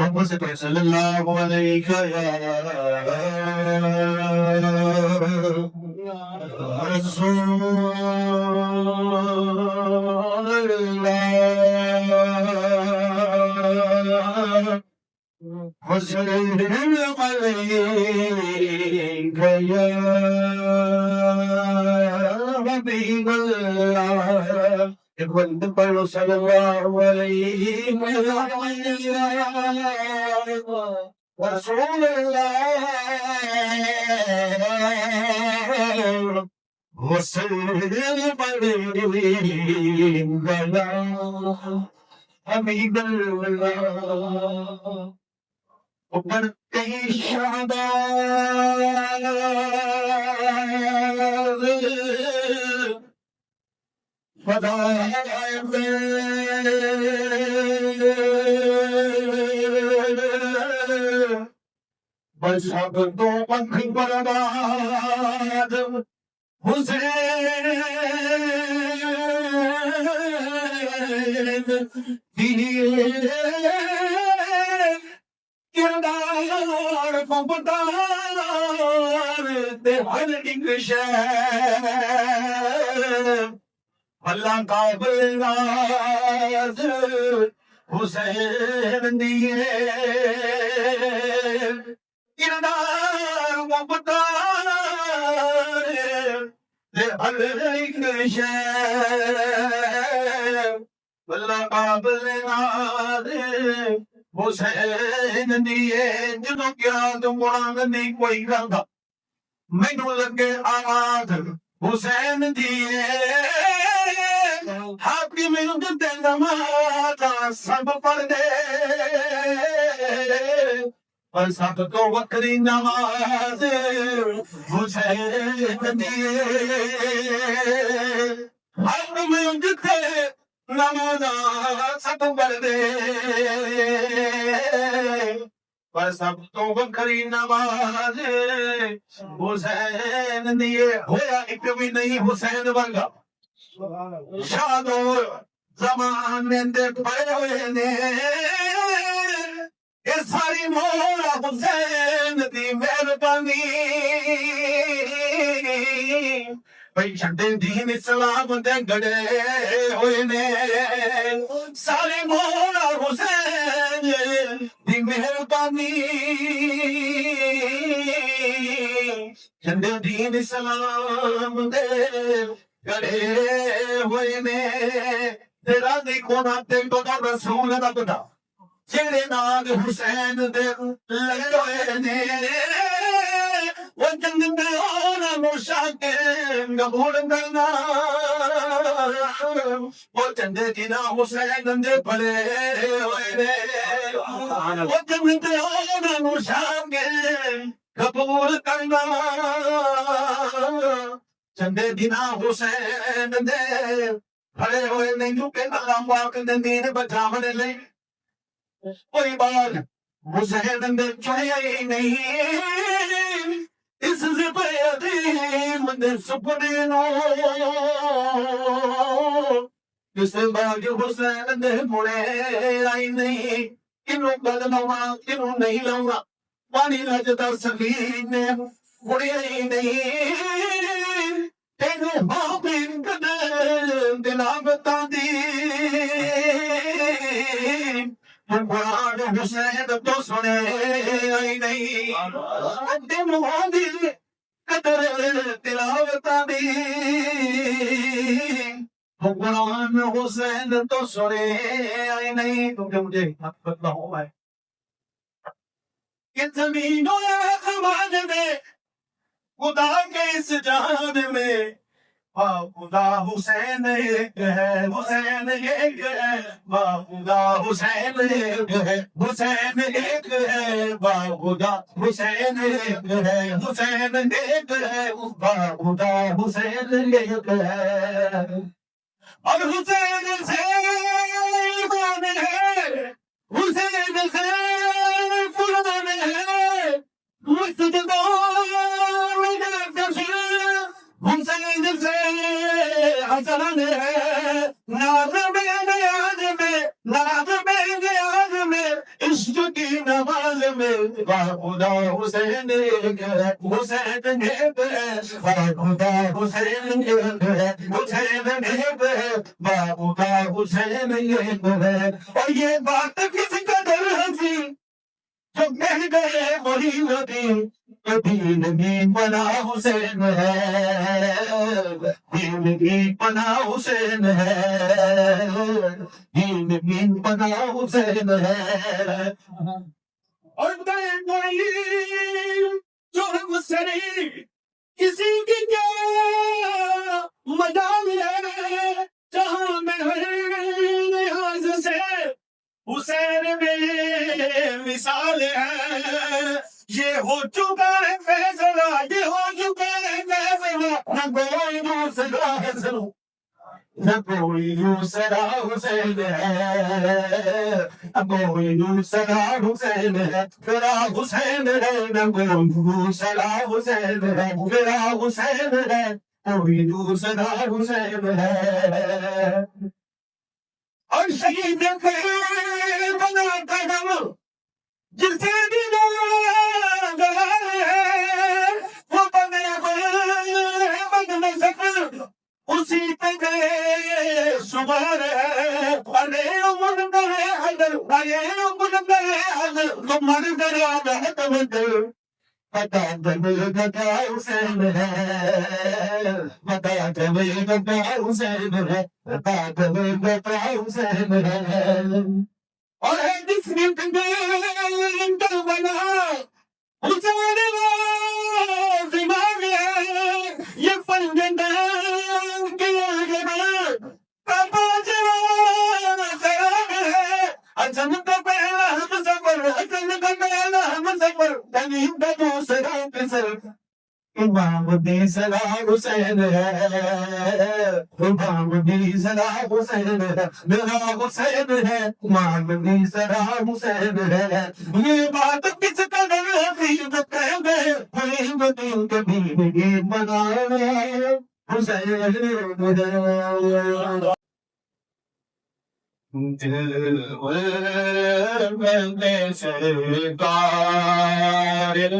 محمد صلی اللہ علیہ رسول اللہ وسلم عليك يا حبيب الله والنبي صلى الله عليه وسلم رسول الله وسلم عليك يا حبيب الله وبركي الشعبان فضائب بس اب تو پنکھ برباد حسین کردار فبدار ہر ایک شہر اللہ قابل ناز حسین دیے کردار فبدار ہر ایک شہر اللہ قابل ناز حسین دیے جدوں کیا تو مراد نہیں کوئی گلدا مینوں لگے آد حسین دیے حاکم تے نماز سب پڑھ دے پر سب تو وکری نماز حسین دیے حاکم تے نماز سب پڑھ دے پر سب تو وکری نماز حسین دیے ہویا ایک بھی نہیں حسین ورگا شادو زمانے دے پڑے ہوئے نے یہ ساری مولا حسین دی مہربانی بھئی چھڑے دین اسلام دے گڑے ہوئے نے سارے مولا حسین دی مہربانی چھڑے دین اسلام دے گڑے ہوئے نے تیرا دیکھو نا تے تو رسول دا بدا جڑے نال حسین دے لگے ہوئے نے وہ چند دے اونا مشاکے قبول کرنا وہ چند دینا حسین دے پڑے ہوئے نے وہ چند دے اونا مشاکے قبول کرنا چند دینا حسین دے پڑے ہوئے نے جو کہ نام واقع دین بچاون لئی کوئی بات حسین دے چھوئے ہی نہیں اس زبے عظیم دے سپنے نو جس باج حسین دے مڑے آئی نہیں کنوں گل لوا کنوں نہیں لوا پانی رجدہ سکینے مڑے ہی نہیں تیرے بابین قدر دلاغتہ دی قرآن حسین تو سنے آئی نہیں دن دی قدر تلاوتہ دی قرآن حسین تو سنے آئی نہیں کیونکہ مجھے حق بدلا ہوا ہے کہ زمین و آسمان میں خدا کے اس جہان میں خدا حسین ایک ہے حسین ایک ہے خدا حسین ایک ہے حسین ایک ہے خدا حسین ایک ہے حسین ایک ہے خدا حسین ایک ہے اور حسین سے ایمان ہے حسین سے فرمان ہے حسین سے حسن ہے ناز میں نیاز میں عشق کی نماز میں خدا حسین حسین نے خدا حسین حسین نے خدا حسین اور یہ بات کس قدر ہنسی جو کہہ گئے وہی ندیم دین کی پناہ حسین ہے دین کی پناہ حسین ہے دین کی پناہ حسین ہے اور جو مسری کسی کی کیا مجال ہے جہاں میں لحاظ سے حسین میں مثال ہے یہ ہو چکا ہے فیصلہ یہ ہو چکا ہے فیصلہ نہ کوئی دوسرا حسن نہ کوئی دوسرا حسین ہے نہ کوئی دوسرا حسین ہے تیرا حسین ہے نہ کوئی دوسرا حسین ہے تیرا حسین ہے کوئی دوسرا حسین ہے اور شہید بنا قدم جسے دلا گیا ہے وہ بن سکر اسی پہ گئے شمار ہے ارے عمر گئے حضر ارے عمر گئے حضر تو مر گیا محتمد بتا گتا حسین ہے بتا گتا حسین ہے بتا گتا حسین ہے اور ہے جس نے بنا حسین دماغ ہے یہ فنجن کیا گیا حسن کا پہلا ہم سفر حسن کا پہلا ہم سفر تنیم کا دوسرا قصر امام الدین صلاح حسین ہے امام الدین صلاح حسین ہے میرا حسین ہے امام الدین صلاح حسین ہے یہ بات کس قدر حسین کہہ گئے امام الدین کبھی نہیں بنایا حسین دل بندے سرکار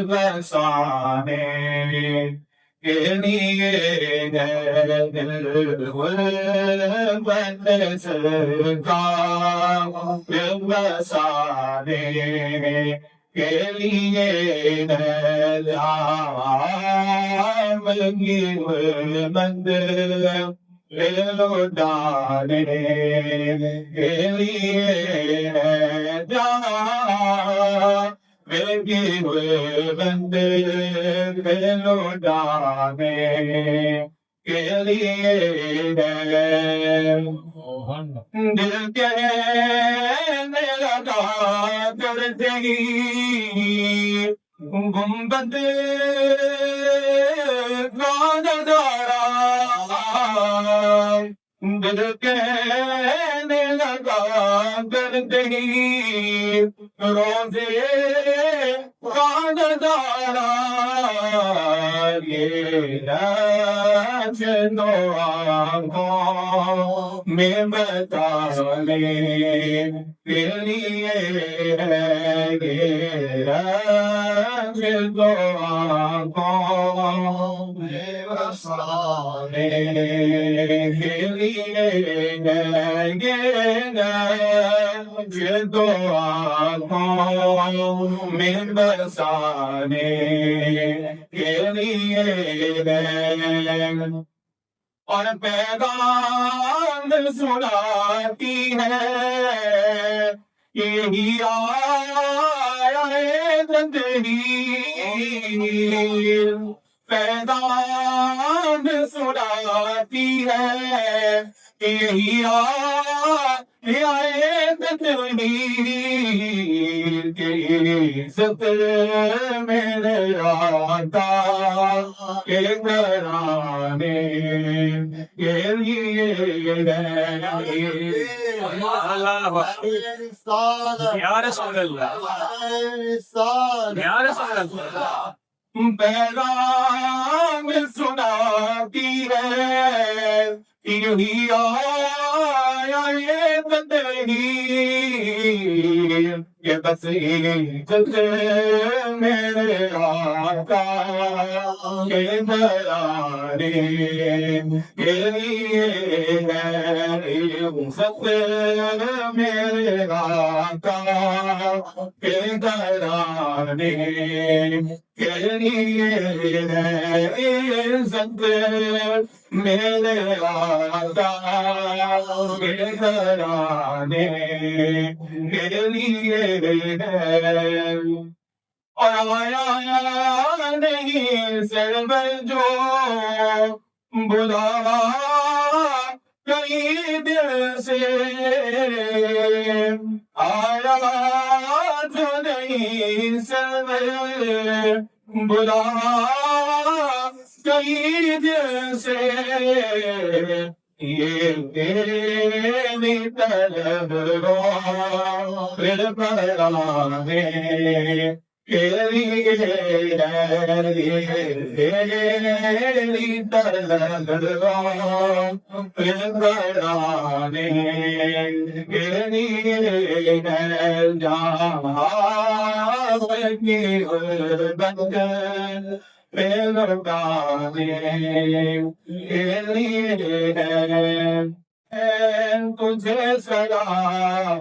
بسانے کے لیے دل بندے سرکار بسانے کے لیے بند لوٹانے کے لیے بندے لوٹانے کے لیے دل کہنے لگا کرتے ہی گنبد گاندارا دل کہنے لگا کرتے ہی روزے گاندارا یہ دو آنکھوں میں بتانے کے لیے دو آنکھوں میں بتانے کے لیے دو آنکھوں میں بسانے کے لیے اور پیغام سناتی ہے یہی آیا ہے زندگی پیغام سناتی ہے یہی آیا ہے زندگی کے عزت میرے آتا کے گھرانے کے لیے یا رسول اللہ پیغام سناتی ہے یہی آیا یہ زندگی یہ بصیرت میرے آقا کے دیدارے کے لیے ہے، فقر میرے آقا کے دیدارے کے لیے ہے، عزت میرے آقا کے دیدارے کے لیے ہے، اور آیا نہیں سر میں جو بلاوا کئی دل سے، آیا جو نہیں سر میں بلاوا کئی دل سے، یہ تیری طلب رو پھر پرانے کے لیے تیری طلب رو پھر پرانے کے لیے جہاں کی غربت پیغمبرانے کے لیے ہے، تجھے سلام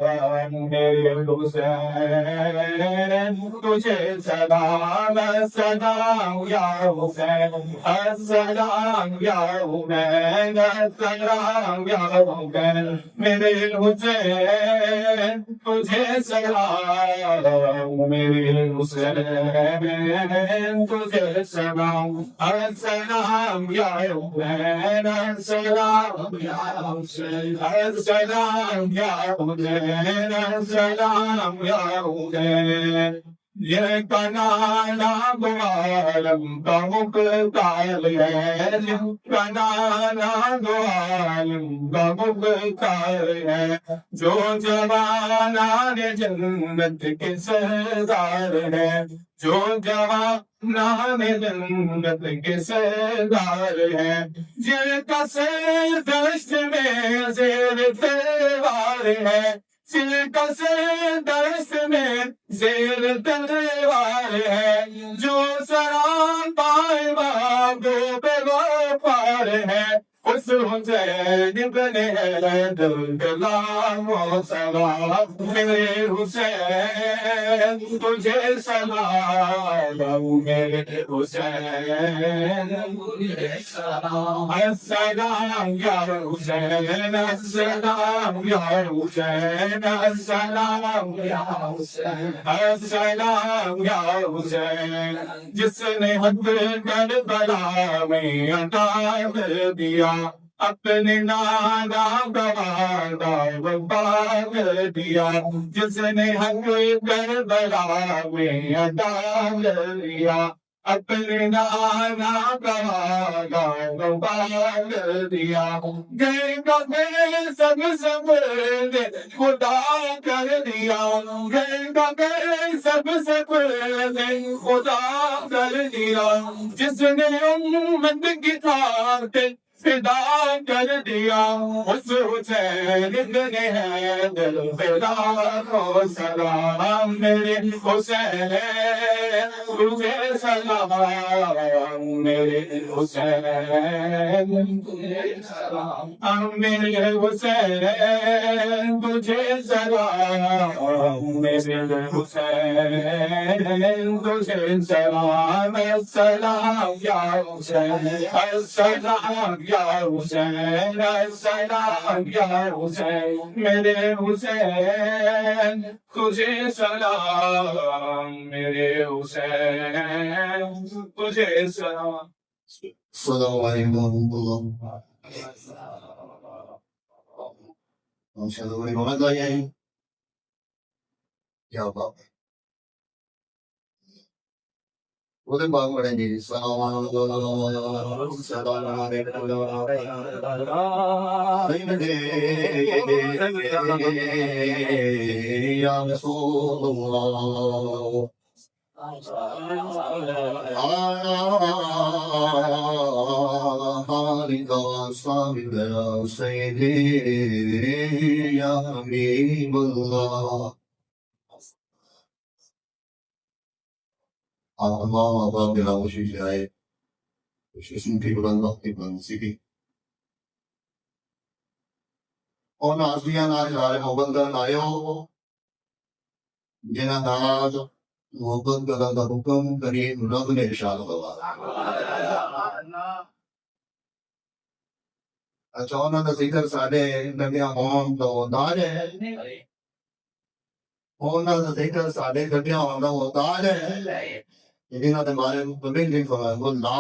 میرے حسین، تجھے سلام السلام یا حسین، السلام یا حسین، السلام یا حسین میرے حسین، تجھے سلام میرے حسین، تجھے سلام السلام یا حسین، السلام یا حسین، السلام یا حسین، السلام یا حسین، یہ کنانا عالم کا مختار ہے، کنانا عالم کا مختار ہے، جو جوانان جنت کے سردار ہے، جو جوانان جنت کے سردار ہے، جن کا سر دشت میں زیر تلوار ہے، جن کا سر دشت میں زیر تلوار ہے، جو سلام پائے باغوں پہ غفار ہے، اس حسین ابن سلام و سلام میرے حسین، تجھے سلام میرے حسین، السلام یا حسین، السلام یا حسین، السلام یا حسین، السلام یا حسین، جس نے حق کربلا میں عطا کر دیا اپنے نانا گوانا وفا کر دیا، جس نے حق کربلا میں عطا کر دیا اپنے نانا گوانا وفا کر دیا، گھر کا گھر سب نے خدا کر دیا، گھر کا گھر سب نے خدا کر دیا، جس نے امت کی خاطر فدا کر دیا، اس حسین ابن حیدر فدا کو سلام میرے حسین، تجھے سلام میرے حسین، میرے حسین، تجھے سلام میرے حسین، تجھے سلام، السلام یا حسین، السلام یا حسین، السلام یا حسین میرے حسین، تجھے سلام میرے حسین، تجھے سلام۔ السلام علیکم ورحمۃ اللہ وبرکاتہ۔ کیا بات ہے، وہ تو بات پڑیں گے۔ السلام یا رسول اللہ، سیدی یا حبیب اللہ، Allah Allah bila ushi jai ushi ki bulan wakti bansi ona asliyan aaj hare mobandan ayo jina naaz moban da hukum kari rab ne irshad Allah اچھا انہوں نے ذکر سارے نبیاں ہون تو داج ہے انہوں نے ذکر سارے نبیاں ہون تو داج ہے جنہوں نے بارے میں بھی فرمایا وہ لا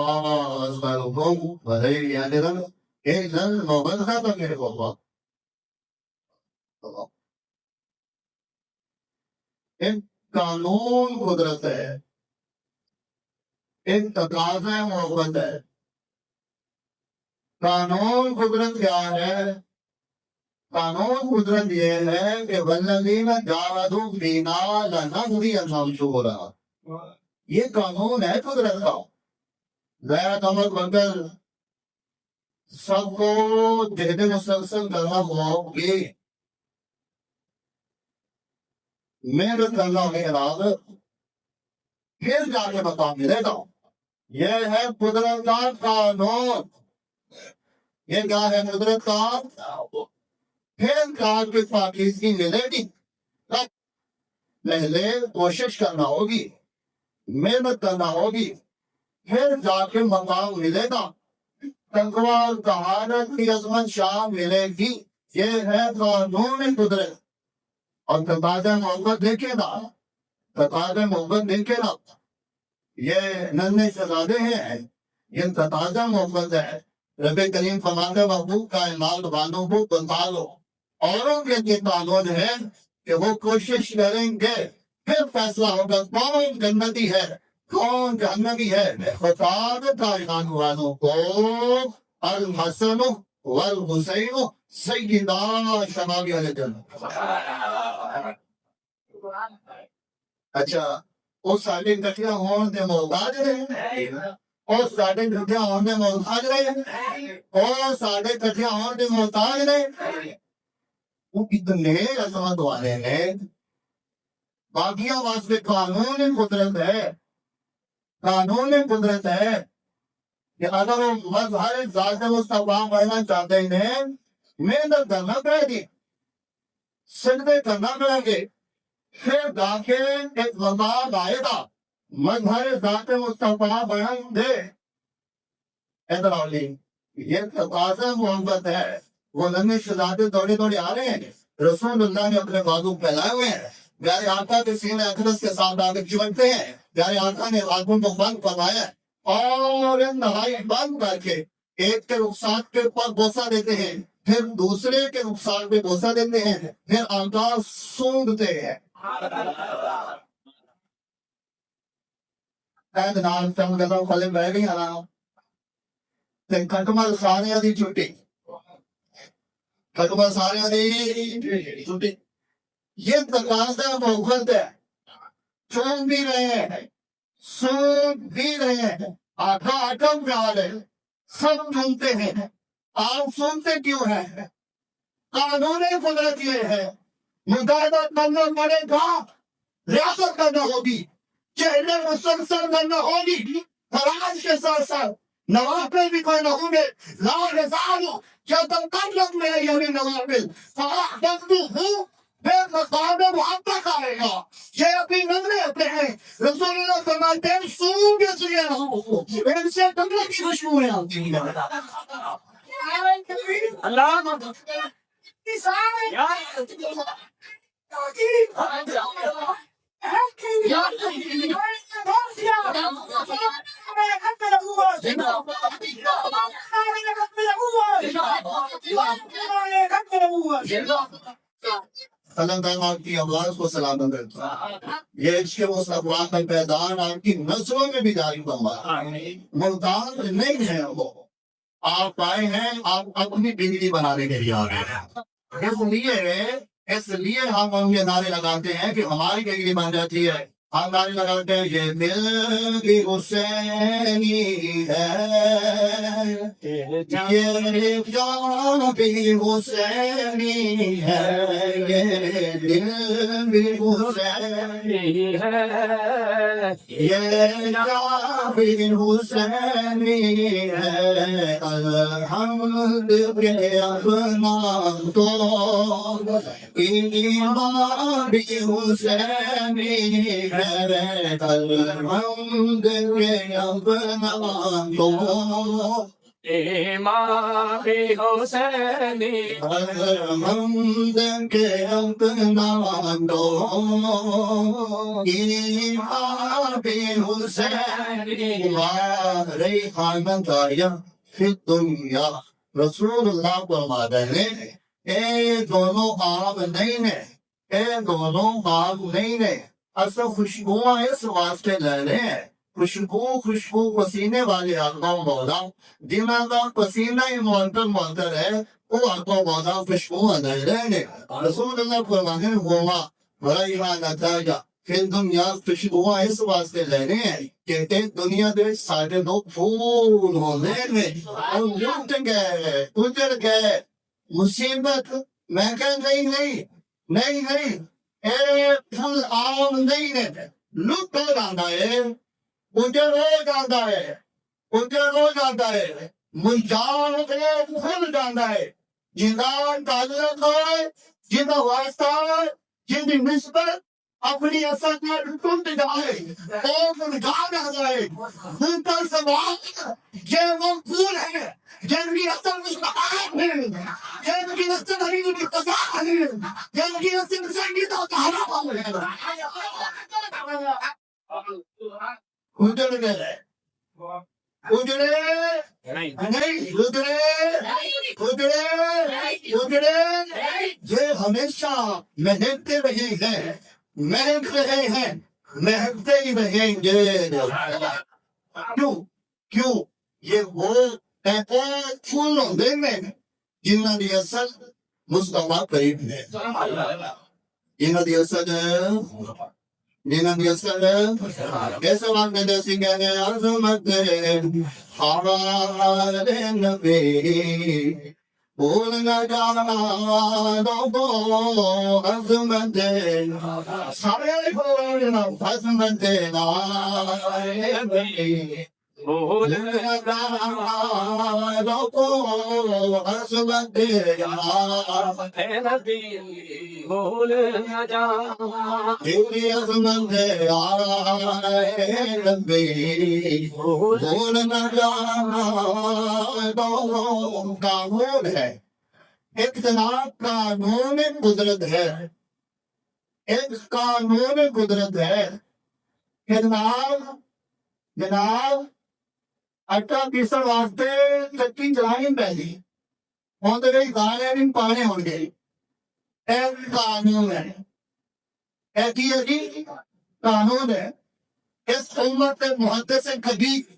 اسالکم علیہ اجرا الا المودۃ فی القربى ایک قانون قدرت ہے ایک تقاضا محبت ہے قانون قدرت کیا ہے قانون قدرت یہ ہے کہ والذین جاہدوا فینا لنہدینہم سبلنا یہ قانون ہے قدرت کا غیر تمک بغیر سب کو جہد مسلسل کرنا ہوگی محنت کرنا ہوگا پھر جا کے مقام ملے گا یہ ہے قدرت کا قانون یہ کیا ہے قدرت کا پھر کار کی پاکیزگی ملے گی پہلے کوشش کرنا ہوگی محنت کرنا ہوگی پھر جا کے مقام ملے گا تقوی اور طہارت کی عظمت شان ملے گی یہ ہے قانون قدرت اور تقاضا محبت دیکھے نا تقاضا محبت دیکھے نا یہ ننھے شہزادے ہیں یہ تقاضا محبت ہے رب کریم فرماتے محبوب کا ایمان والوں کو بتا دو اوروں کے یہ قانون ہے کہ وہ کوشش کریں گے پھر فیصلہ ہوگا کون جنتی ہے کون جہنمی ہے خطاب کا ایمان والوں کو الحسن والحسین سیدا شباب اہل جنت اچھا وہ سارے کٹھیاں ہون دے محتاج رہے اور ساڑھے کٹھیاں ہون دے محتاج رہے اور ساڑھے کٹھیاں ہون دے محتاج رہے وہ کتنے عظمت والے ہیں باقیوں واسطے قانون قدرت ہے قانون قدرت ہے کہ اگر وہ مظہر ذات مصطفیٰ بننا چاہتے ہیں محنت کرنا پڑے گی سجدے کرنا پڑے گے پھر جا کے ایک وقت آئے گا مظہر ذات مصطفیٰ بنیں گے ادھر اولی یہ تقاضا محبت ہے وہ ننھے شہزادے دوڑے دوڑے آ رہے ہیں رسول اللہ نے اپنے بازو پھیلائے ہوئے ہیں پیارے آقا کے سینے اقدس کے ساتھ آگے چمٹتے ہیں پیارے آقا نے آنکھوں کو بند فرمایا اور نہائی بند کر کے ایک کے رخسار کے اوپر بوسہ دیتے ہیں پھر دوسرے کے رخسار پہ بوسہ دیتے ہیں پھر آقا سونگتے ہیں اے جناب چند گزوں کھلے بہ گئی آرام تے کٹمل سارے دی چھٹی کٹمل سارے دی چھٹی یہ تقاضا محبت ہے چون بھی رہے ہیں سون بھی رہے ہیں آقا اٹم والے سب سنتے ہیں آپ سنتے کیوں ہیں قانون قدرت یہ ہے مجاہدہ کرنا پڑے گا ریاست کرنا ہوگی چہرے مسلسل کرنا ہوگی فراز کے ساتھ ساتھ نوافل بھی کرنا ہوں گے لا رضالو جب تک قبلت میں یعنی نوافل فاحبت ہوں پھر مقام محبت آئے گا یہ اپنی نظریں اپنے ہیں رسول اللہ فرماتے ہیں سون کے سیے رہو ان سے قبلت کی خوشبوئیں آتی ہیں اللہ اللہ تعالیٰ کی آواز کو سلام کرتا یہ عشق مصطفیٰ کا پیدان آپ کی نسلوں میں بھی جاری ہوا ملتان نہیں ہے وہ آپ آئے ہیں آپ اپنی بجلی بنانے کے لیے آ رہے ہیں اس لیے ہم یہ نعرے لگاتے ہیں کہ ہماری بجلی بن جاتی ہے ہمارے لگاتے ہیں یہ دل بھی حسینی ہے یہ جان بھی حسینی ہے یہ دل بھی حسینی ہے یہ جان بھی حسینی ہے الحمد کے اپنا تو ایمان بھی حسینی ہے الحمد کے اپنا تو امام حسینی الحمد کے اپنا تو ایمان بھی حسینی ریحان طایا فی الدنیا رسول اللہ فرماتے ہیں اے دونوں آپ نہیں ہیں اے دونوں آپ نہیں ہیں اصل خوشبو اس واسطے لے رہے ہیں خوشبو پسینے والے آقا مولا جنہاں کا پسینہ ہی معطر ہے وہ آقا مولا خوشبو لے رہے ہیں رسول اللہ فرماتے ہیں ہوا ریحان طایا پھر دنیا خوشبو اس واسطے لے رہے ہیں کہتے دنیا دے سارے لوگ پھول ہونے میں اور لٹ گئے اجڑ گئے مصیبت میں کہ نہیں اے پھول عام نہیں ہے لٹ ہو جاتا ہے اجڑ ہو جاتا ہے منجان کے کھل جاتا ہے جنہاں تعلق ہے جنہاں واسطہ ہے جن نسبت اپنی اصل میں ٹوٹ جائے اور جان جائے ان کا سوال یہ وہ پھول ہے جن کی اصل مشتاق ہے جن کی اصل حریم مرتضی ہے جن کی اصل سنگیت و تحرا ہے اجڑ گئے اجڑے یہ ہمیشہ مہکتے رہے ہیں مہکتے ہی رہیں گے کیوں یہ وہ پھول ہوندے میں جنہاں دی اصل مصطفیٰ قریب ہے جنہاں دی اصل اس وقت میں دسی گئے عظمت حوال نبی بھول نہ جانا دو عظمت سارے بولنا عظمت بھول نہ جانا دو عظمت نبی بھول نہ جانا تیری عظمت نبی بھول نہ جانا دو قانون ہے ایک جناب قانون قدرت ہے ایک قانون قدرت ہے کہ جناب آٹا پیسن واسطے چکی چلانی پہلی ہوں تو گئی دانے بھی پانے ہو گئی ایک قانون ہے ایک ہی قانون ہے اس امت محدث کبیر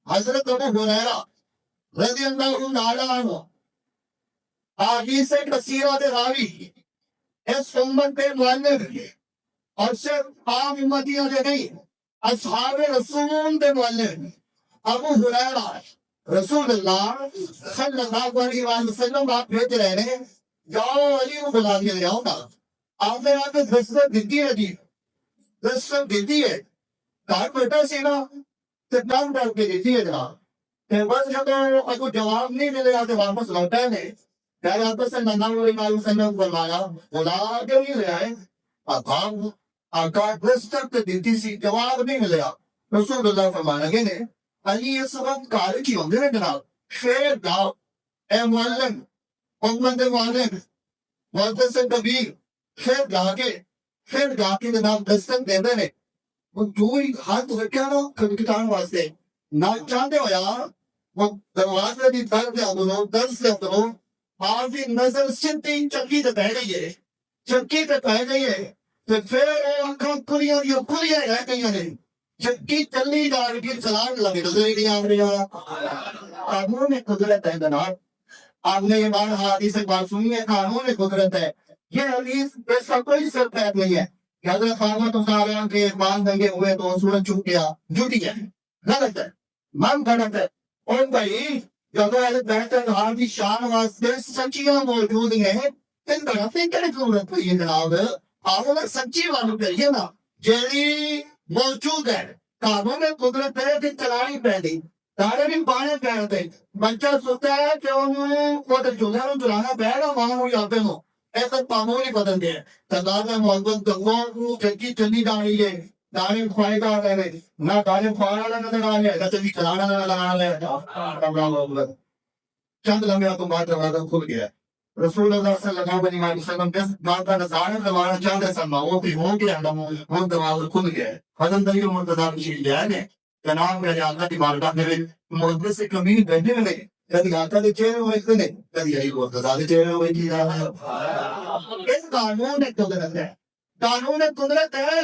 حضرت ابو ہریرہ رضی اللہ تعالیٰ عنہ حدیث کثیرہ دے راوی اس امت کے مؤلف اور صرف عام امتیوں دے نہیں اصحاب رسول دے مؤلف ابو ہریرہ رسول اللہ صلی اللہ علیہ وسلم آپ بھیج رہے ہیں جاؤ علی کو بلا کے لے آؤ نا آپ نے یہاں پہ دستک دیتی ہے کار بیٹا سی نا تو کام کر کے دیتی ہے جناب بس جب کو جواب نہیں ملے گا تو واپس لوٹا نہیں پھر آپ صلی اللہ علیہ وسلم فرمایا بلا کے نہیں لے آئے آقا دستک دیتی سی جواب نہیں ملے رسول اللہ فرمایا کہ نہیں علی اس وقت کار کی ہوں گے نا جناب شیر گاؤ اے معلم محمد معلم محدث کبیر پھر گا کے جناب دستک دے دے وہ جو ہی ہاتھ رکھا نا کھڑکتان واسطے نہ چاہتے ہو یار وہ دروازے دی درد سے ادھروں آپ کی نظر سنتی چکی تے پہ گئی ہے تو پھر آنکھاں کھلیاں رہ گئی ہیں چکی چلی جا رہی ہے چلان لگے گزرے گی آپ قانون میں قدرت ہے جناب آپ نے یہ بات حدیث سے بات سنی ہے قانون میں قدرت ہے یہ حدیث اس کا کوئی سر پیر نہیں ہے کہ حضرت خامہ تو سارے کے مان دنگے ہوئے تو سورج چھپ گیا، جھوٹی ہے، غلط ہے، من غلط ہے۔ اور بھائی جب اہل بیت الحال کی شان واسطے سچیاں موجود ہیں، ان طرف سے کیا ضرورت ہے یہ جناب؟ آپ اگر سچی والو کریے نا جیڑی موجود ہے، قانون قدرت ہے کہ چلانی پہنی سارے بھی پانے پہنتے بچہ سوتا ہے کہ انہوں کو چولہے میں چلانا پہ گا وہاں وہ یہاں پہ ہو ایسا معمولی بدل گیا تدار میں محبت گنگوں چکی چلی جا رہی ہے، دانے کھوائے گا رہے نہ دانے کھوانا نظر آ رہے نہ چلی چلانا نظر آ رہے۔ چند لمحہ تو بات دروازہ کھل گیا، رسول اللہ صلی اللہ علیہ وسلم جس بات کا نظارہ کروانا چاہتے سن وہ بھی ہو گیا، وہ دروازہ کھل گیا۔ حضرت علی منتظر شیل جائے نے جناب میرے آقا کی بارگاہ میں محبت سے کمی بیٹھے میں نہیں کبھی آقا کے چہرے ہوئے تھے نہیں کبھی علی مرتضیٰ کے چہرے ہوئے تھی۔ اس قانون قدرت ہے، قانون قدرت ہے۔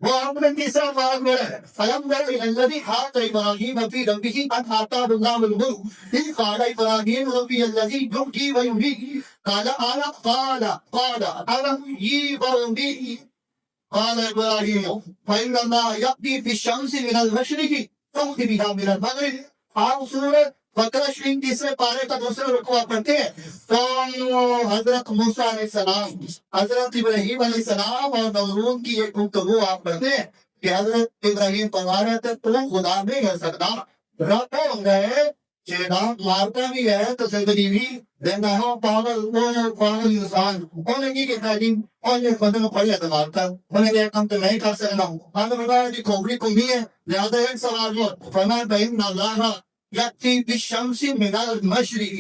وہ اپنے تیسرا بات میں فلم گر الذی حاق ابراہیم فی ربہ ان آتاہ اللہ الملک اذ قال ابراہیم ربی الذی یحیی و یمییت قال انا احیی و امییت قال ابراہیم فإن اللہ یأتی بالشمس من المشرق فأت بها من المغرب۔ آپ سورۃ بقرہ شریف تیسرے پارے کا دوسرا رکوع پڑھتے ہیں تو حضرت موسیٰ علیہ السلام، حضرت ابراہیم علیہ السلام اور نمرود کی ایک گفتگو آپ پڑھتے ہیں کہ حضرت ابراہیم فرما رہے تھے تو خدا نہیں کر سکتا، رب ہو گئے جناب مارتا بھی ہے تو زندگی بھی دینا ہو پاگل انسان انہیں کی تعلیم اور یہ خود پڑھ لیتا مارتا انہیں یہ کام تو نہیں کر سکنا ہمیں بتایا کہ کھوپڑی کنگی ہے لہذا ایک سوال ہو فرمایا بہن اللہ یأتی بالشمس من المشرق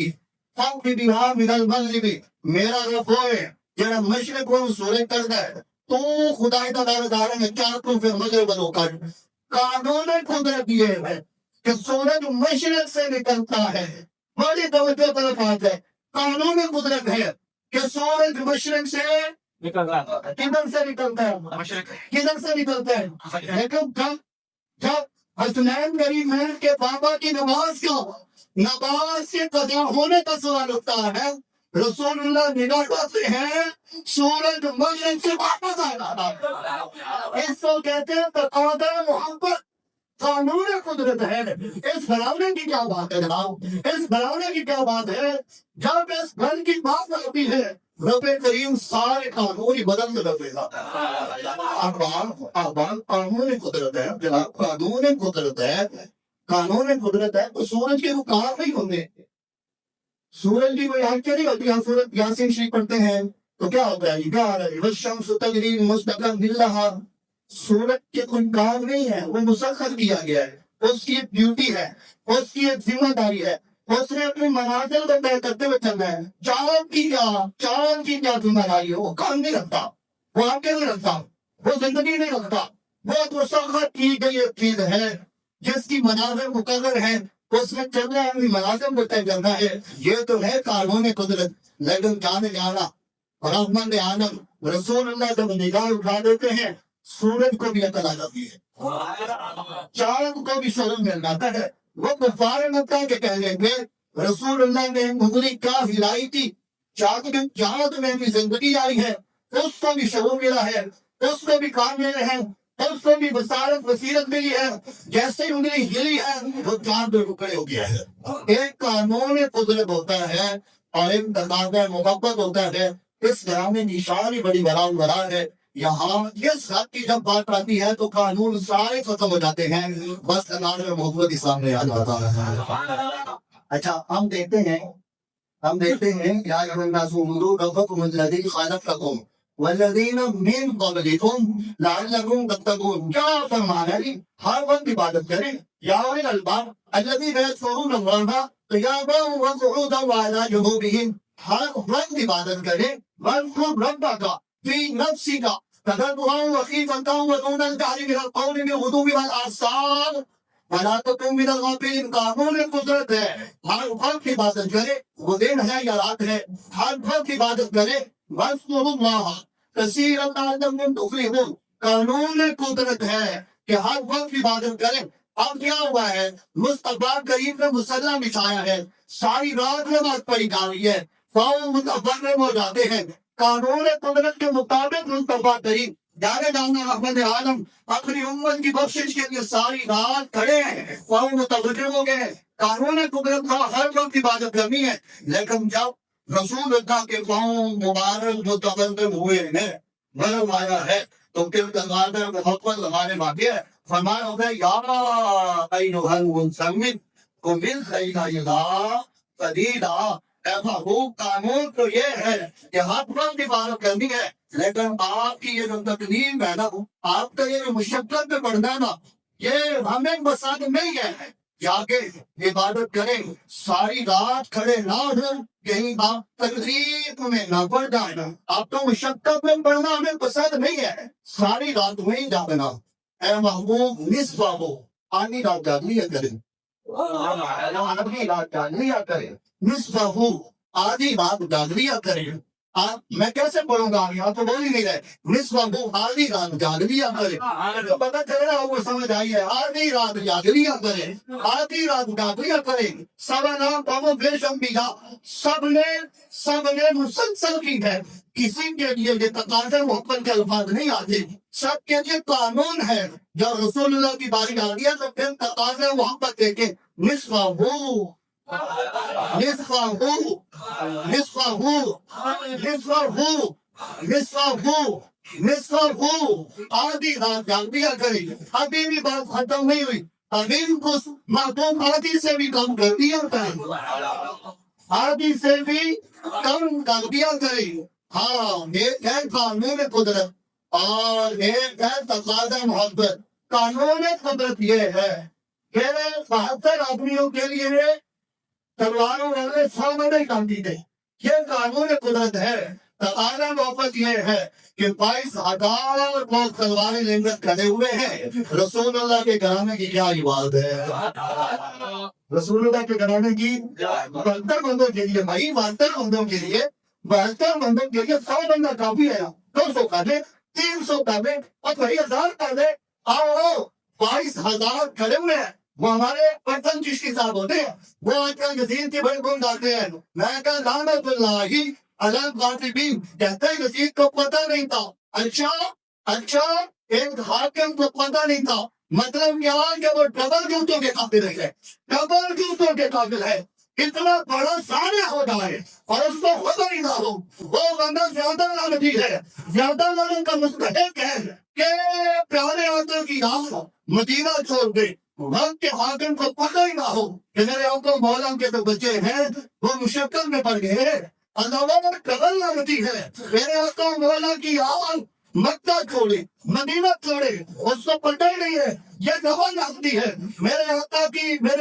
فأت بها من المغرب۔ میرا رب ہے جڑا مشرق کو سورج کرتا ہے تو خدا تعالی دار نے کیا تو پھر مغرب بنو کر قانون قدرت یہ ہے کہ سورج مشرق سے نکلتا ہے۔ بڑی توجہ طرف آتا ہے، قانون قدرت ہے کہ سورج مشرق سے نکلتا ہے، کدھر سے نکلتا ہے؟ مشرق کدھر سے نکلتا ہے؟ لیکن جب حسنین غریب ہے کہ بابا کی نماز کے قضا ہونے کا سوال ہوتا ہے، رسول اللہ نگاہ کرتے ہیں سورج مشرق سے واپس آ جاتا ہے۔ اس کو کہتے ہیں تقاضا محبت، قانون قدرت ہے۔ اس بنانے کی کیا بات ہے جناب؟ اس بنانے کی کیا بات ہے؟ جب اس گھر کی بات ہوتی ہے رب کریم سارے قانون ہی بدل کے رکھے گا۔ احباب قانون قدرت ہے جناب، قانون قدرت ہے، قانون قدرت ہے تو سورج کے مقام نہیں ہوتے، سورج کی کوئی حرکت نہیں ہوتی۔ ہم سورج یاسین شریف پڑھتے ہیں تو کیا ہوتا ہے؟ والشمس تجری مستقر لہا، سورج کے کوئی کام نہیں ہے، وہ مسخر کیا گیا ہے، اس کی ایک ڈیوٹی ہے، اس کی ایک ذمہ داری ہے، اس نے اپنی منازل کو طے کرتے ہوئے چلنا ہے۔ چاند کی کیا ذمہ داری ہے؟ وہ کام نہیں رکھتا، وہ آنکھیں نہیں رکھتا، وہ زندگی نہیں رکھتا، وہ مسخر کی گئی ایک چیز ہے جس کی منازل مقرر ہے، اس میں چلنا ہے، اپنی منازل کو طے کرنا ہے۔ یہ تو ہے قانون قدرت۔ لیکن جانے جانا رحمت عالم رسول اللہ جب نگاہ اٹھا دیتے ہیں سورج کو بھی عقل آ جاتی ہے، چاند کو بھی شرم مل جاتا ہے۔ وہ کفار مکہ کے کہنے پہ رسول اللہ نے انگلی کا ہلائی تھی، چاند میں بھی زندگی آئی ہے، اس کو بھی شرم ملا ہے، اس کو بھی کام ملے ہیں، اس کو بھی بصیرت ملی ہے۔ جیسے انگلی ہلی ہے وہ چاند پہ ٹکڑے ہو گیا ہے۔ ایک قانون قدرت ہوتا ہے اور ایک تقاضا محبت ہوتا ہے۔ اس گھر میں نشان ہی بڑی بڑا ہے۔ یہاں اس حد کی جب بات آتی ہے تو قانون سارے ختم ہو جاتے ہیں، بس اللہ میں محبت ہی سامنے آ جاتا ہے۔ اچھا ہم دیکھتے ہیں یا الناس اعبدوا ربکم الذی خلقکم والذین من قبلکم لعلکم تتقون۔ کیا فرمانا ہے؟ ہر وقت عبادت کریں یا اولی الالباب الذین یذکرون اللہ قیاما وقعودا وعلی جنوبہم، ہر وقت عبادت کریں۔ واذکر ربک فی نفسک تضرعا وخیفۃ ودون الجہر من القول بالغدو والآصال ولا تکن من الغافلین۔ قانون قدرت ہے، ہر وقت عبادت کرے، وہ دن ہے یا رات ہے، ہر وقت عبادت کرے۔ واذکروا اللہ کثیرا لعلکم تفلحون۔ قانون قدرت ہے کہ ہر وقت عبادت کریں۔ اب کیا ہوا ہے؟ مصطفیٰ کریم نے مصلی بچھایا ہے، ساری رات نماز پڑھی جا رہی ہے، پاؤں متورم ہو جاتے ہیں۔ قانون قدرت کے مطابق مصطفیٰ کریم جانے جانا احمد عالم اپنی امت کی بخشش کے لیے ساری رات کھڑے ہیں، قوم متوجہ ہو گئے، قانون قدرت کا ہر وقت عبادت کرنی ہے، لیکن جب رسول اللہ کے قوم مبارک متقدم ہوئے ہیں، مرم آیا ہے، تو پھر دروازہ محبت لگانے واقع ہے، فرمایا ہوگا یا ایھا المزمل قم اللیل الا قلیلا، اے محبوب قانون تو یہ ہے کہ ہر وقت عبادت کرنی ہے، لیکن آپ کی یہ جو تکلیم ہے نا، آپ کا یہ جو مشقت میں پڑنا ہے نا، یہ ہمیں پسند نہیں ہے، جا کے عبادت کریں، ساری رات کھڑے نہ ہوں، کہیں آپ تکلیف میں نہ پڑ جائیں، آپ تو مشقت میں پڑنا ہمیں پسند نہیں ہے، ساری رات وہیں جاگنا، اے محبوب نصفہ ہو، آدھی رات جاگلیا کریں، آدھی رات جاگلیا کریں، نصفہ ہو، آدھی رات جاگلیا کریں، آپ میں کیسے پڑھوں گا، آپ تو بول ہی نہیں رہے، نصفہ ہو، آدھی رات جاگلیا کریں، پتہ چل رہا وہ سمجھ آئیے، آدھی رات جاگلیا کریں، آدھی رات جاگلیا کریں، سبنا قوم بیش انبیاء، سب نے مسلسل کی ہے، کسی کے لیے یہ تقاضا محبت کے الفاظ نہیں آتے، سب کے لیے قانون ہے، جب رسول اللہ کی باری آ گیا تو پھر تقاضا محبت دے کے نصفہ ہو، نصفہ ہو، نصفہ ہو، نصفہ ہو، نصفہ ہو، نصفہ ہو، آدھی رات جاگلیا کریں، ابھی بھی بات ختم نہیں ہوئی، ابھی بھی کچھ محبوب آدھی سے بھی کم کر دیا کریں، آدھی سے بھی کم کر دیا کریں، ہاں ایک ہے قانون قدرت اور ایک ہے تقاضا محبت، قانون قدرت یہ ہے کہ 72 آدمیوں کے لیے تلواروں والے 100 نہیں کامتی تھے، یہ قانون قدرت ہے، تقاضا محبت یہ ہے کہ 22,000 لوگ تلواریں لے کر کھڑے ہوئے ہیں، رسول اللہ کے گھرانے کی کیا عبادت ہے، رسول اللہ کے گھرانے کی 72 بندوں کے لیے، بھائی 72 بندوں کے لیے، 72 بندوں کے لیے 100 بندہ کافی ہے، 200 کا دے، 300 کا دے، اور 1000 کا دے، آؤ 22,000 کھڑے ہوئے ہیں، وہ ہمارے پرسن چشتی صاحب ہوتے ہیں، وہ آج کل یزید کی بڑی گن ڈالتے ہیں، میں کہا لعنت اللہ علی الغاصبین، کہتے ہیں یزید کو پتہ نہیں تھا، اچھا ایک حاکم کو پتہ نہیں تھا، مطلب کیا کہ وہ ڈبل جوتوں کے قابل ہے، ڈبل جوتوں کے قابل ہے، اتنا بڑا سانیہ ہو جائے اور اس کو خبر ہی نہ ہو، وہ بندہ زیادہ لعنتی ہے، زیادہ لعنت کا مستحق ہے کہ پیارے آقا کی راہ مدینہ چھوڑ دے، وقت کے حاکم کو پتہ ہی نہ ہو کہ میرے آقا مولا کے تو بچے ہیں، وہ مشکل میں پڑ گئے، اللہ ڈبل لعنتی ہے، میرے آقا مولا کی آواز مکہ چھوڑے، مدینہ چھوڑے، اس کو پتہ ہی نہیں ہے، یہ ڈبل لعنتی ہے، میرے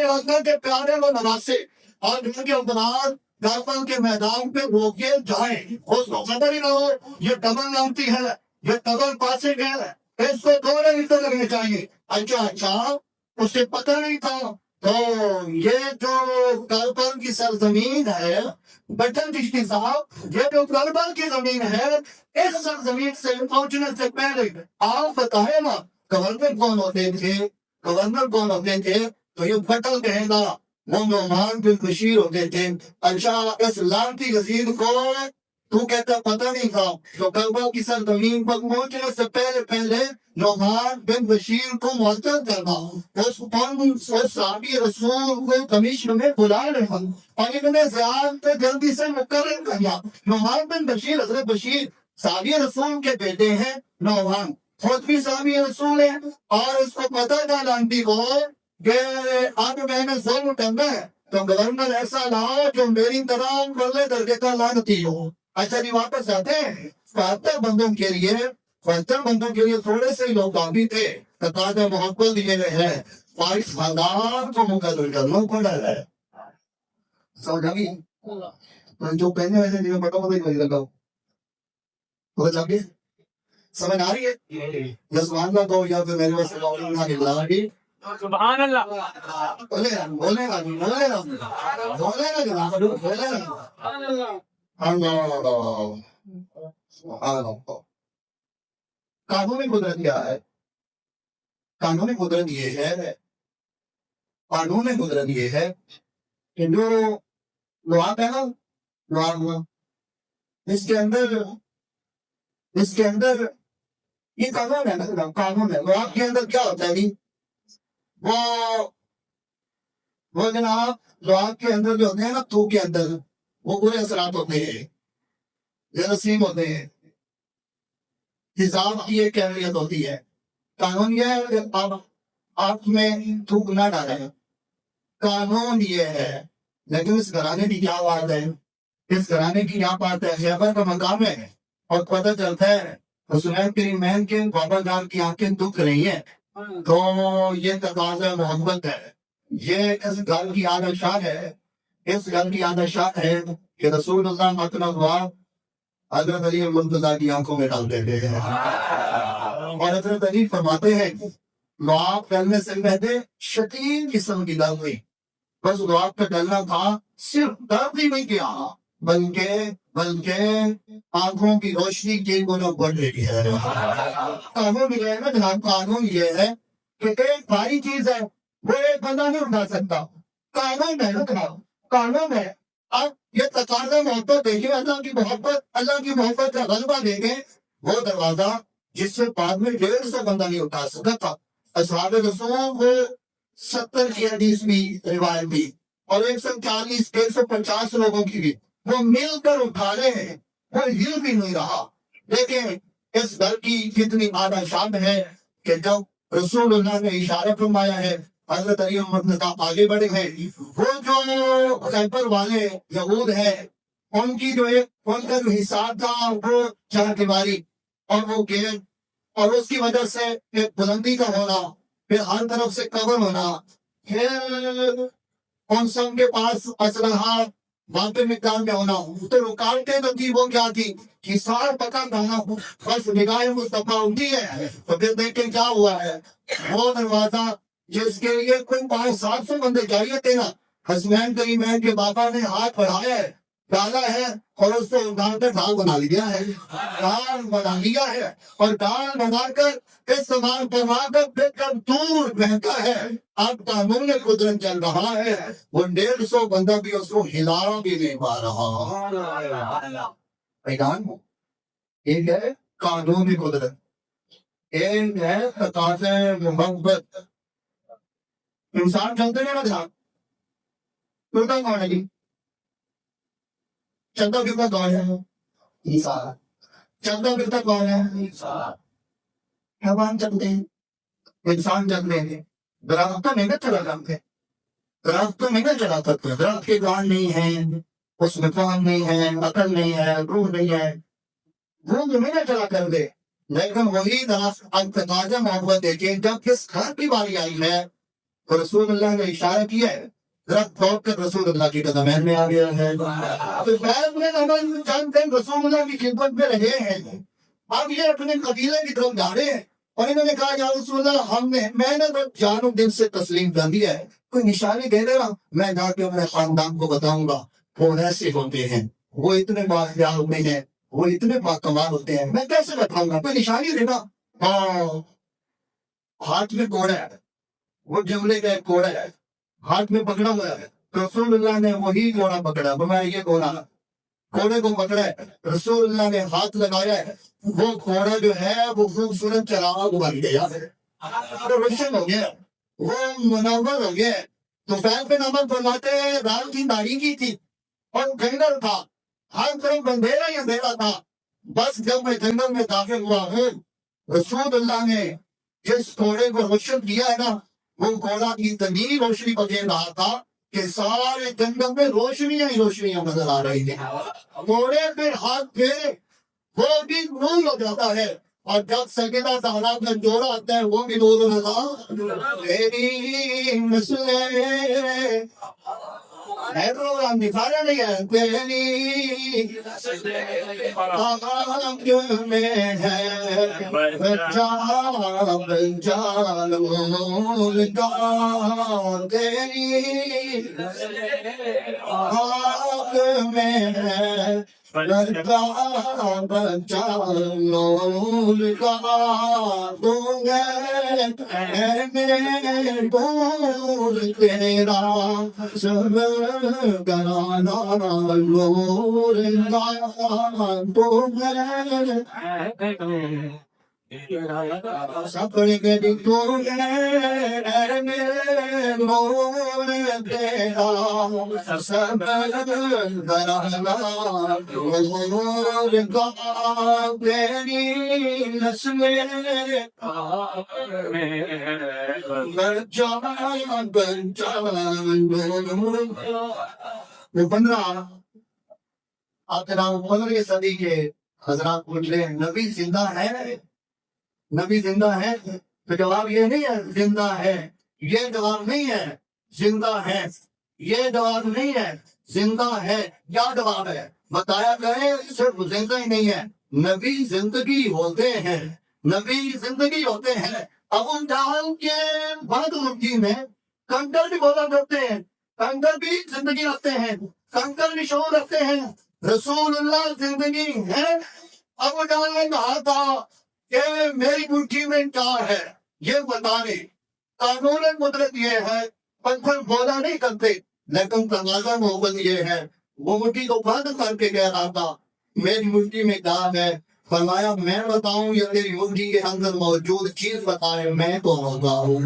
آقا کے پیارے و نواسے اور ان کے افراد کربل کے میدان پہ روکے جائیں، اس کو خبر ہی نہ ہو، یہ ڈبل لعنتی ہے، یہ ڈبل پاسے گئے، اس کو دونوں نہیں لگنے چاہیے، اچھا اسے پتہ نہیں تھا، تو یہ جو کربل کی سرزمین ہے بٹن چشتی صاحب، یہ جو کربل کی زمین ہے، اس سرزمین سے پہنچنے سے پہلے آپ بتائیں نا گورنر کون ہوتے تھے، تو یہ بٹل کہے گا وہ نعمان بن بشیر ہوتے تھے، اچھا اس لعنتی یزید کو تو کہتا پتہ نہیں تھا، تو کربل کی سرزمین پر پہنچنے سے پہلے نعمان بن بشیر کو معطل کرنا، اس صحابی رسول کو کمیشن میں بلا رہا اور ابن زیاد پہ جلدی سے مقرر کرنا، نعمان بن بشیر، حضرت بشیر صحابی رسول کے بیٹے ہیں، نعمان خود بھی صحابی رسول ہے، اور اس کو پتہ تھا لعنتی کو کہ اب میں نے ظلم کرنا ہے، تو گورنر ایسا لاؤ جو میری طرح بلے درجے کا لعنتی ہو، اچھا جی واپس آتے ہیں، 72 بندوں کے لیے تھوڑے سے لوگ کافی تھے، تقاضا محبت یہ ہے، 22,000 کو مقرر کرنا پڑا ہے، سمجھا بھی جو پہنے ویسے نہیں پتا نہیں لگا سمجھ آ رہی ہے، سبحان اللہ کو یا پھر میرے واسطے سبحان اللہ بولے گا قانون قدرت کیا ہے، قانون قدرت یہ ہے کہ جو لوہا ہے نا، لوہا اس کے اندر یہ قانون ہے نا، قانون ہے. وہ آپ کے اندر کیا ہوتا ہے جی؟ وہ جناب جو آپ کے اندر جو ہوتے ہیں نا، تو کے اندر وہ برے اثرات ہوتے ہیں، جراثیم ہوتے ہیں. حساب کی ایک اہمیت ہوتی ہے. قانون یہ ہے کہ آپ میں تھوک نہ ڈالیں. قانون یہ ہے. لیکن اس گھرانے کی کیا بات ہے؟ اس گھرانے کی کیا بات ہے؟ خیبر کا مقام ہے اور پتہ چلتا ہے حسین کریمین کے بابا جان کی آنکھیں دکھ رہی ہیں، تو یہ تقاضا محبت ہے. یہ اس گھر کی عادت شان ہے. اس گھر کی عادت شان ہے کہ رسول اللہ مطلب ہوا حضرت علی المرتضیٰ کی آنکھوں میں ڈال دیتے ہیں. اور حضرت علی فرماتے ہیں لعاب ڈلنے سے پہلے شدید قسم کی درد ہوئی. بس لعاب کا ڈلنا تھا، صرف درد ہی نہیں کیا بلکہ آنکھوں کی روشنی کی گناہ بڑھ رہی ہے. قانون یہ ہے نا جناب، قانون یہ ہے کہ ایک بھاری چیز ہے وہ ایک بندہ نہیں اٹھا سکتا. قانون ہے نا جناب، قانون ہے. اب یہ تقاضا محبت دیکھیں، اللہ کی محبت کا غلبہ دیکھیں. وہ دروازہ جس سے بعد میں 150 بندہ نہیں اٹھا سکا تھا. اصحاب رسول کو 70 کی حدیث بھی روایت بھی اور 140 150 لوگوں کی بھی وہ مل کر اٹھا رہے ہیں، وہ ہل بھی نہیں رہا. لیکن اس گھر کی کتنی اعلیٰ شان ہے کہ جب رسول اللہ نے اشارہ فرمایا ہے، حضرت علی مرتضیٰ آگے بڑھے ہیں. وہ جو خیبر والے یہود ہیں، ان کی جو ان کا جو حساب تھا وہ چار دیواری اور وہ گیٹ اور اس کی وجہ سے ایک بلندی کا ہونا، پھر ہر طرف سے کور ہونا، پھر ان سب کے پاس اسلحہ واقع مقدار میں ہونا. تو رکاوٹیں جو تھی وہ کیا تھی؟ حصار پکا کھانا. بس نگاہ مصطفیٰ اٹھی ہے تو پھر دیکھیں کیا ہوا ہے. وہ دروازہ جس کے لیے کوئی 500-700 بندے چاہیے تھے نا، حسنین کریمین کے بابا نے ہاتھ بڑھایا ہے، ڈالا ہے اور اس کو اٹھا کر ڈال بنا لیا ہے. ڈال بنا لیا ہے اور ڈال بنا کر استعمال کروا کر پھر کر دور بہتا ہے. اب قانون قدرت چل رہا ہے، وہ 150 بندہ بھی اس کو ہلا بھی نہیں پا رہا. ایک ہے قانون قدرت، ایک ہے تقاضے محبت. انسان چلتے ہیں نا جہاں ٹوٹا کون ہے جی؟ چلتا پھرتا کون ہے؟ انسان. چلتا پھرتا کون ہے؟ حیوان چلتے ہیں، انسان چلتے ہیں. درخت تو نہیں نہ چلا کرتے، درخت تو نہیں نہ چلا کرتے. درخت کے کان نہیں ہے، اس میں فہم نہیں ہے، عقل نہیں ہے، روح نہیں ہے، وہ تو نہیں نہ چلا کرتے. لیکن وہی درخت اب تقاضا محبت دیکھیں، جب کس گھر کی باری آئی ہے تو رسول اللہ نے اشارہ کیا ہے، درخت توڑ کر رسول اللہ کی قدمین میں آ گیا ہے. تو بعد میں چند دن رسول اللہ کی خدمت میں رہے ہیں. اب یہ اپنے قبیلے کی طرف جا رہے ہیں اور انہوں نے کہا یا رسول اللہ میں نے تو جانو دل سے تسلیم کر دیا ہے، کوئی نشانی دے دے گا، میں جا کے اپنے خاندان کو بتاؤں گا. وہ ایسے ہوتے ہیں، وہ اتنے باخبر ہوتے ہیں، وہ اتنے باکمال ہوتے ہیں، میں کیسے بتاؤں گا؟ کوئی نشانی دینا. ہاتھ میں کوڑا ہے، وہ جملے کا ایک کوڑا ہے ہاتھ میں پکڑا ہوا ہے. رسول اللہ نے وہی کوڑا پکڑا، بھائی یہ کوڑے کو پکڑا ہے. رسول اللہ نے ہاتھ لگایا ہے، وہ کوڑا جو ہے وہ خوبصورت چراغ بن گیا، روشن ہو گیا، وہ منور ہو گیا. تو پیر پہ نمک فرماتے ہیں رات کی تاریکی تھی اور جنگل تھا، ہر طرف اندھیرا ہی اندھیرا تھا. بس جب میں جنگل میں داخل ہوا ہوں، رسول اللہ نے جس کوڑے کو روشن کیا ہے نا، وہ کوڑا کی اتنی روشنی بکھیر رہا تھا کہ سارے جنگل میں روشنیاں ہی روشنیاں نظر آ رہی تھیں. کوڑے پہ ہاتھ پھیرے وہ بھی نور ہو جاتا ہے، اور جب سکینہ زہرا کا جوڑا آتا ہے وہ بھی نور ہو جاتا ہے. تیری نسلیں ہے پروگرام دکھانا نہیں ہے، تیری آنکھ میں ہے بنجال مولکا، تیری آنکھ میں ہے بنجال مولکا. تو میں دور تیرا سب کرانا نور کا، تو سپنے کے تو میرے مور تیرا سب گرانا مور گا تیری نسل آپ جناب 15ویں صدی کے حضرات پوچھ رہے ہیں نبی زندہ ہے؟ نبی زندہ ہے؟ تو جواب یہ نہیں ہے زندہ ہے، یہ جواب نہیں ہے زندہ ہے، یہ جواب نہیں ہے زندہ ہے، کیا جواب ہے؟ بتایا گئے صرف زندہ ہی نہیں ہے، نبی زندگی ہوتے ہیں، نبی زندگی ہوتے ہیں۔ ابو جہل کے بعد مکی میں کنکر بھی بولا کرتے ہیں، کنکر بھی زندگی رکھتے ہیں، کنکر بھی شعور رکھتے ہیں۔ رسول اللہ زندگی ہے۔ ابو جہل نے کہا تھا کہ میری مٹھی میں کیا ہے یہ بتانے، قانون قدرت یہ ہے پتھر بولا نہیں کرتے، لیکن تقاضا محبت یہ ہے۔ وہ مٹھی کو بند کر کے کہہ رہا تھا میری مٹھی میں کیا ہے؟ فرمایا میں بتاؤں یا تیری مٹھی کے اندر موجود چیز بتائے، میں تو بتاؤں۔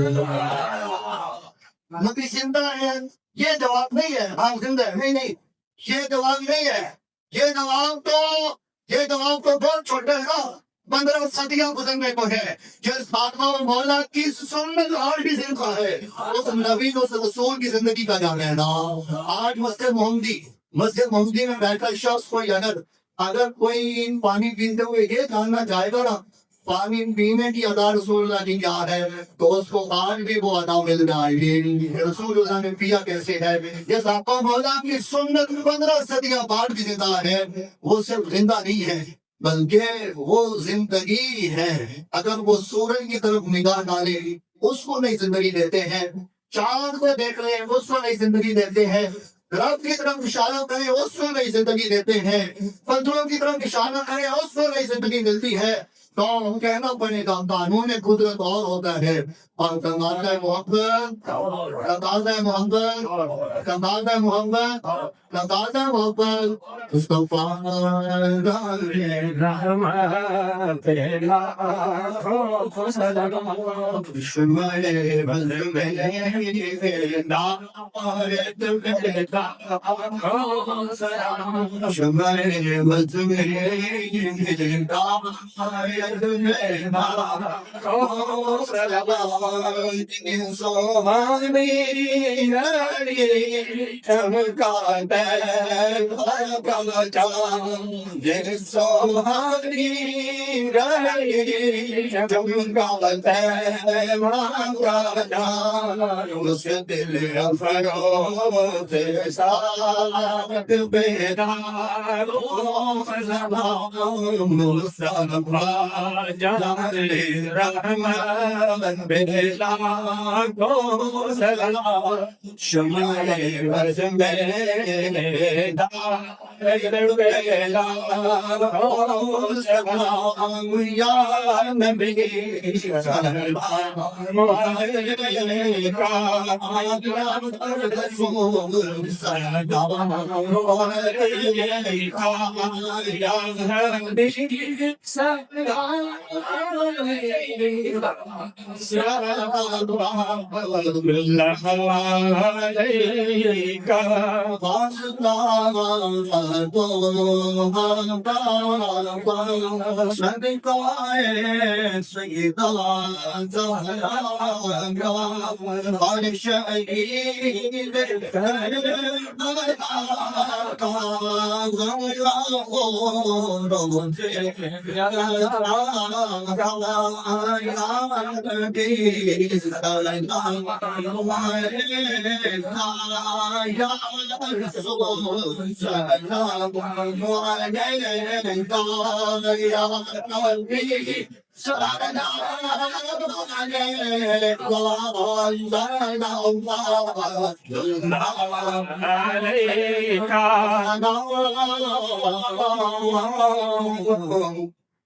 نبی زندہ ہے، یہ جواب نہیں ہے ہاں زندہ ہے، نہیں نہیں یہ جواب نہیں ہے، یہ جواب تو بہت چھوٹا ہے نا، 15 صدیاں گزرنے کو ہے۔ جس فاطمہ و مولا کی سنت آج بھی زندہ ہے، اس نبی اس رسول کی زندگی کا جانا ہے نا۔ آج مسجد محمدی میں بیٹھا شخص کوئی اگر کوئی پانی پیتے ہوئے یہ جاننا چاہے گا نا پانی پینے کی ادا رسول اللہ کی کیا ہے، تو اس کو آج بھی وہ ادا مل جائے گی۔ رسول اللہ نے پیا کیسے ہے؟ جس آقا مولا کی سنت 15 صدیاں بعد بھی زندہ ہے، وہ صرف زندہ نہیں ہے بلکہ وہ زندگی ہے۔ اگر وہ سورج کی طرف نگاہ ڈالے اس کو نئی زندگی دیتے ہیں، چاند کو دیکھ رہے ہیں اس کو نئی زندگی دیتے ہیں، رب کی طرف اشارہ کریں اس کو نئی زندگی دیتے ہیں، پتھروں کی طرف اشارہ کریں اس کو نئی زندگی ملتی ہے۔ تو کہنا پڑے گا قانون قدرت اور ہوتا ہے، اور کمال محبت، کمال محبت، کمال محبت، کمال محبت مصطفیٰ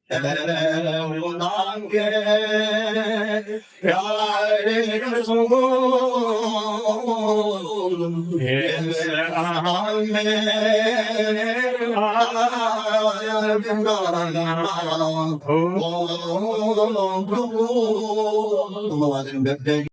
غلام کے پیارے رسول اس حال میں آیا